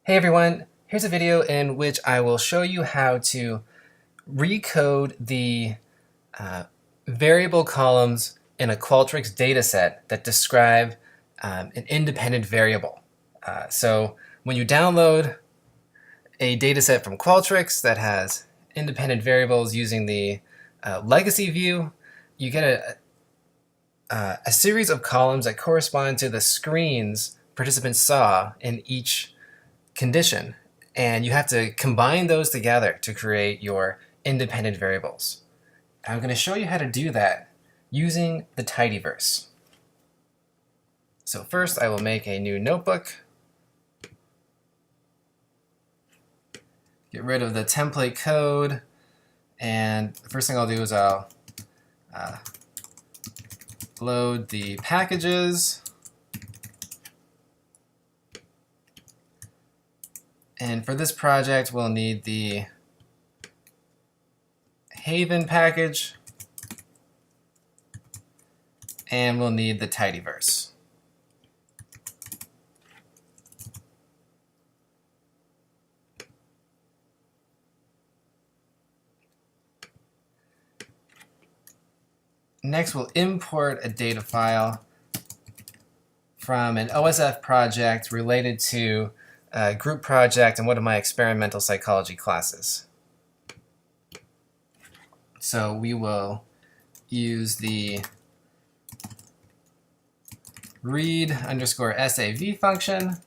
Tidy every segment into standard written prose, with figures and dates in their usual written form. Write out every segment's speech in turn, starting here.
Hey everyone, here's a video in which I will show you how to recode the variable columns in a Qualtrics dataset that describe an independent variable. So when you download a dataset from Qualtrics that has independent variables using the legacy view, you get a series of columns that correspond to the screens participants saw in each condition, and you have to combine those together to create your independent variables. I'm going to show you how to do that using the tidyverse. So first I will make a new notebook, get rid of the template code, and the first thing I'll do is I'll load the packages. And for this project, we'll need the Haven package, and we'll need the tidyverse. Next, we'll import a data file from an OSF project related to a group project in one of my experimental psychology classes. So we will use the read_sav function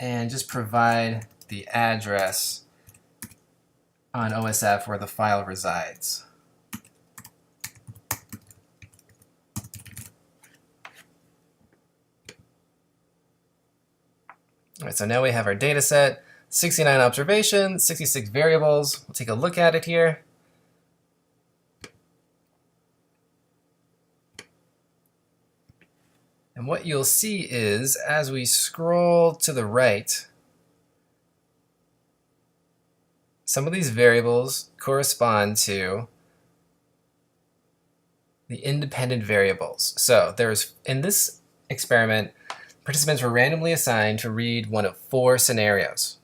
and just provide the address on OSF where the file resides. All right, so now we have our data set, 69 observations, 66 variables. We'll take a look at it here. And what you'll see is, as we scroll to the right, some of these variables correspond to the independent variables. So in this experiment, participants were randomly assigned to read one of 4 scenarios.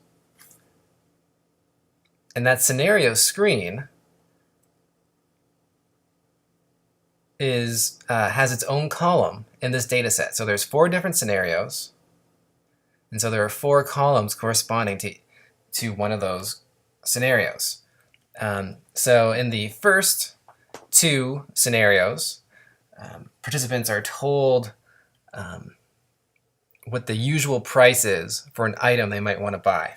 And that scenario screen has its own column in this data set. So there's 4 different scenarios, and so there are 4 columns corresponding to one of those scenarios. So in the first 2 scenarios, participants are told what the usual price is for an item they might want to buy.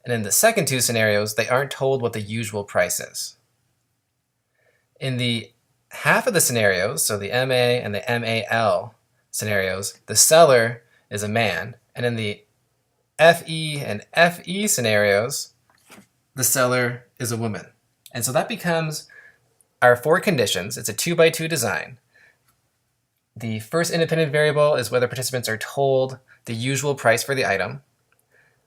And in the second 2 scenarios, they aren't told what the usual price is. In the half of the scenarios, so the MA and the MAL scenarios, the seller is a man. And in the FE and FE scenarios, the seller is a woman. And so that becomes our 4 conditions. It's a 2x2 design. The first independent variable is whether participants are told the usual price for the item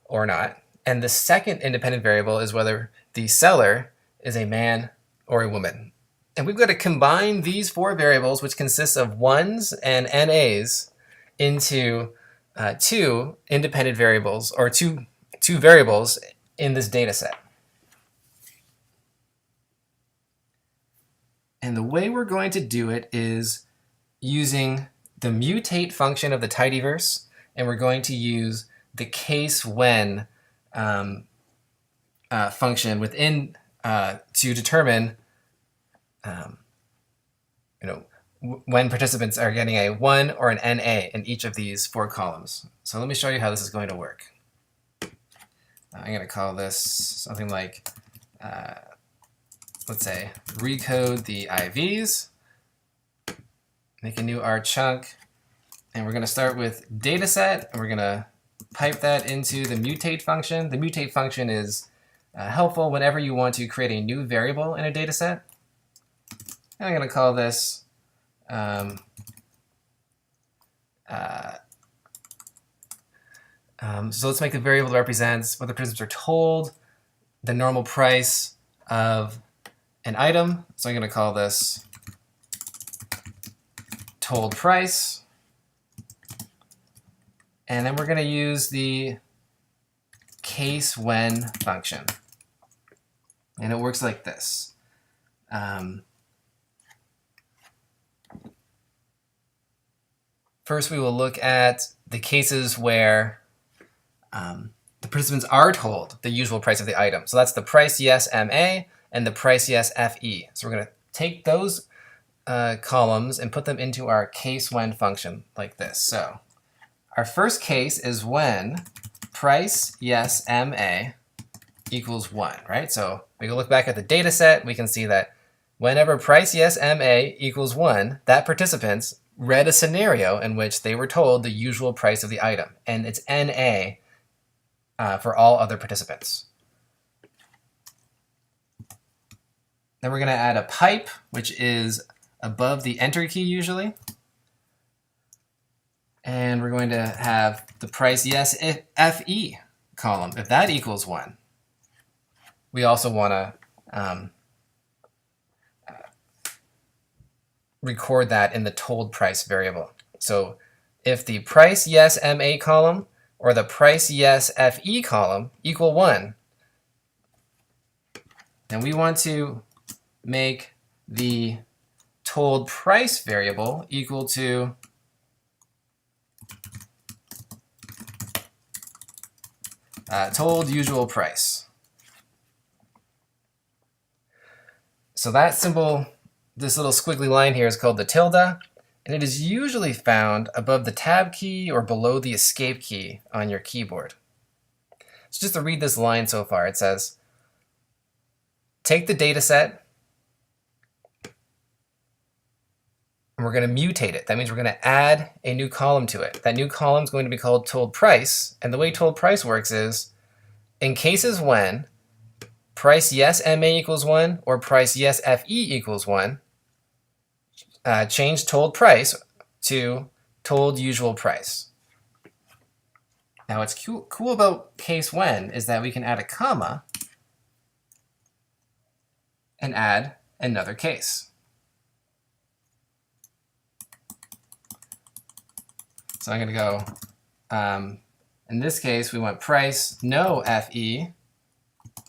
or not. And the second independent variable is whether the seller is a man or a woman. And we've got to combine these 4 variables, which consists of 1s and NAs, into 2 independent variables, or two variables in this data set. And the way we're going to do it is using the mutate function of the tidyverse, and we're going to use the case when function within to determine when participants are getting a 1 or an NA in each of these 4 columns. So let me show you how this is going to work. I'm going to call this something like, let's say, recode the IVs, make a new R chunk, and we're going to start with dataset, and we're going to pipe that into the mutate function. The mutate function is helpful whenever you want to create a new variable in a dataset. And I'm going to call this so let's make a variable that represents whether participants are told the normal price of an item. So I'm going to call this told price. And then we're going to use the case when function. And it works like this. First, we will look at the cases where the participants are told the usual price of the item. So that's the price yes MA and the price yes FE. So we're going to take those columns and put them into our case when function like this. So our first case is when price yes MA equals 1, right? So we can look back at the data set. We can see that whenever price yes MA equals 1, that participants read a scenario in which they were told the usual price of the item, and it's NA for all other participants. Then we're going to add a pipe, which is above the enter key usually. And we're going to have the price yes FE column. If that equals 1, we also want to record that in the told price variable. So if the price yes MA column or the price yes FE column equal 1, then we want to make the told price variable equal to told usual price. So that symbol, this little squiggly line here, is called the tilde, and it is usually found above the tab key or below the escape key on your keyboard. So just to read this line so far, it says, take the data set, and we're going to mutate it. That means we're going to add a new column to it. That new column is going to be called told price, and the way told price works is, in cases when price yes MA equals 1 or price yes FE equals 1, change told price to told usual price. Now what's cool about case when is that we can add a comma and add another case. So I'm going to go, in this case, we want price no FE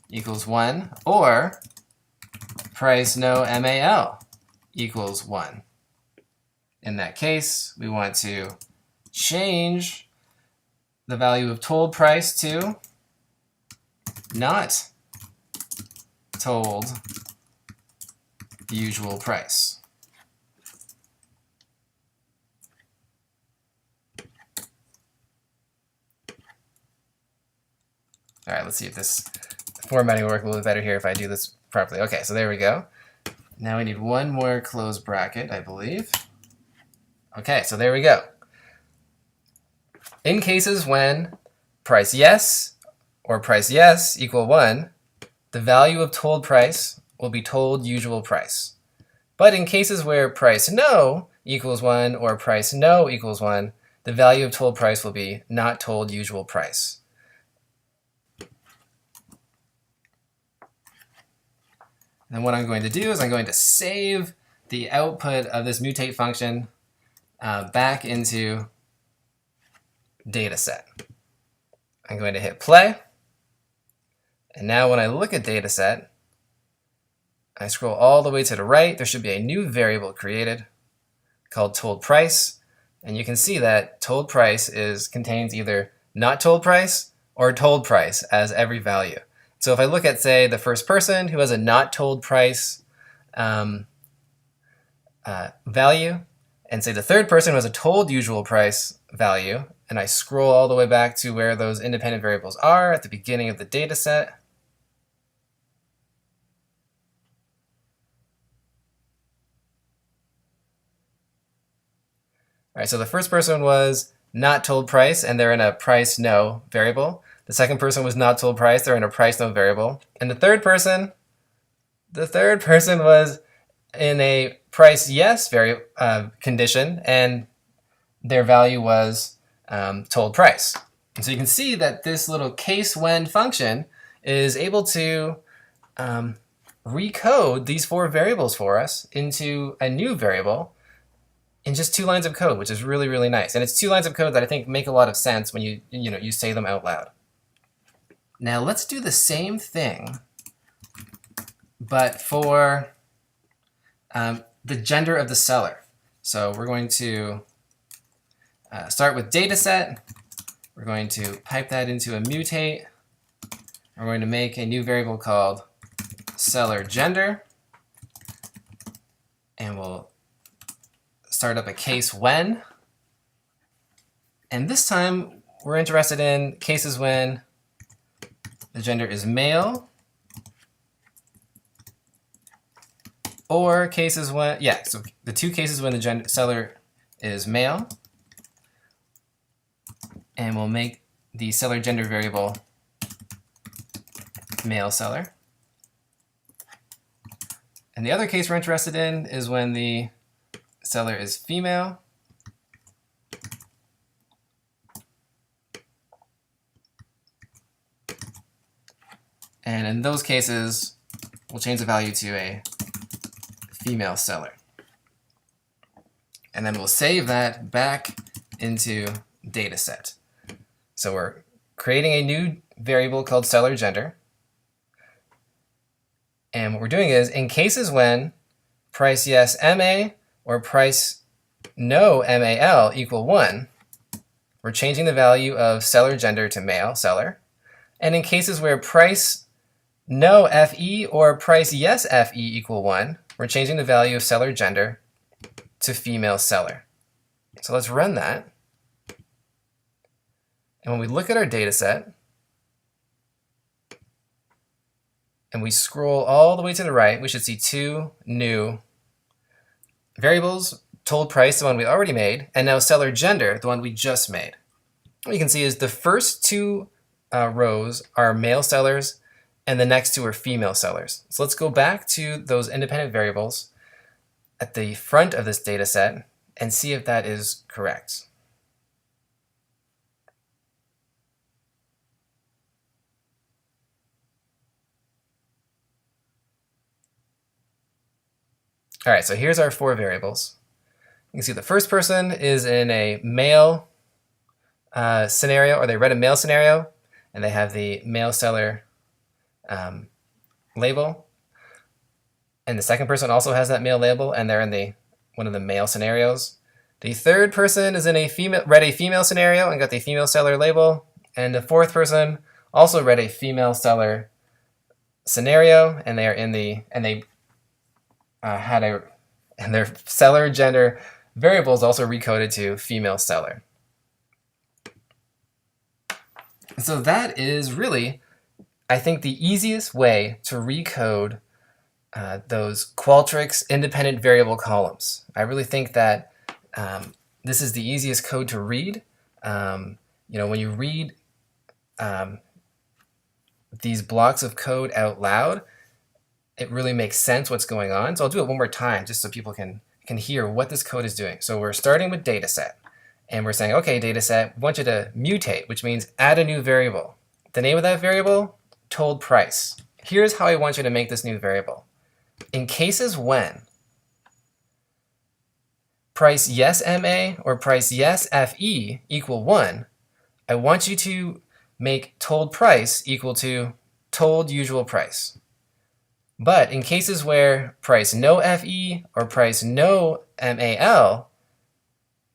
equals 1 or price no MAL equals 1. In that case, we want to change the value of told price to not told usual price. All right, let's see if this formatting will work a little better here if I do this properly. Okay, so there we go. Now we need one more close bracket, I believe. Okay, so there we go. In cases when price yes or price yes equal 1, the value of told price will be told usual price. But in cases where price no equals 1 or price no equals 1, the value of told price will be not told usual price. And what I'm going to do is I'm going to save the output of this mutate function back into dataset. I'm going to hit play. And now when I look at dataset, I scroll all the way to the right. There should be a new variable created called told price. And you can see that told price contains either not told price or told price as every value. So if I look at, say, the first person who has a not told price value, and say the third person who has a told usual price value, and I scroll all the way back to where those independent variables are at the beginning of the data set, all right, so the first person was not told price, and they're in a price no variable. The second person was not told price, they're in a price no variable. And the third person was in a price yes condition, and their value was told price. And so you can see that this little case when function is able to recode these four variables for us into a new variable in just 2 lines of code, which is really, really nice. And it's 2 lines of code that I think make a lot of sense when you say them out loud. Now let's do the same thing, but for the gender of the seller. So we're going to start with dataset. We're going to pipe that into a mutate. We're going to make a new variable called seller gender. And we'll start up a case when. And this time, we're interested in cases when the gender is male, or cases when, so the 2 cases when the seller is male. And we'll make the seller gender variable male seller. And the other case we're interested in is when the seller is female. And in those cases, we'll change the value to a female seller. And then we'll save that back into dataset. So we're creating a new variable called seller gender. And what we're doing is, in cases when price yes MA or price no MAL equal 1, we're changing the value of seller gender to male seller. And in cases where price no FE or price yes FE equal 1, we're changing the value of seller gender to female seller. So let's run that. And when we look at our data set, and we scroll all the way to the right, we should see 2 new variables, told price, the one we already made, and now seller gender, the one we just made. What you can see is the first 2 rows are male sellers, and the next 2 are female sellers. So let's go back to those independent variables at the front of this data set and see if that is correct. All right, so here's our 4 variables. You can see the first person is in a male scenario, or they read a male scenario, and they have the male seller label. And the second person also has that male label, and they're in one of the male scenarios. The third person is in read a female scenario and got the female seller label. And the fourth person also read a female seller scenario, and they are in and their seller gender variable is also recoded to female seller. So that is really, I think, the easiest way to recode those Qualtrics independent variable columns. I really think that this is the easiest code to read. When you read these blocks of code out loud, it really makes sense what's going on. So I'll do it one more time just so people can hear what this code is doing. So we're starting with dataset, and we're saying, okay, dataset, we want you to mutate, which means add a new variable. The name of that variable, told price. Here's how I want you to make this new variable. In cases when price yes MA or price yes FE equal 1, I want you to make told price equal to told usual price. But in cases where price no FE or price no MAL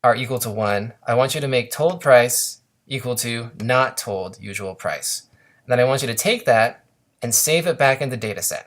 are equal to 1, I want you to make told price equal to not told usual price. And then I want you to take that and save it back in the dataset.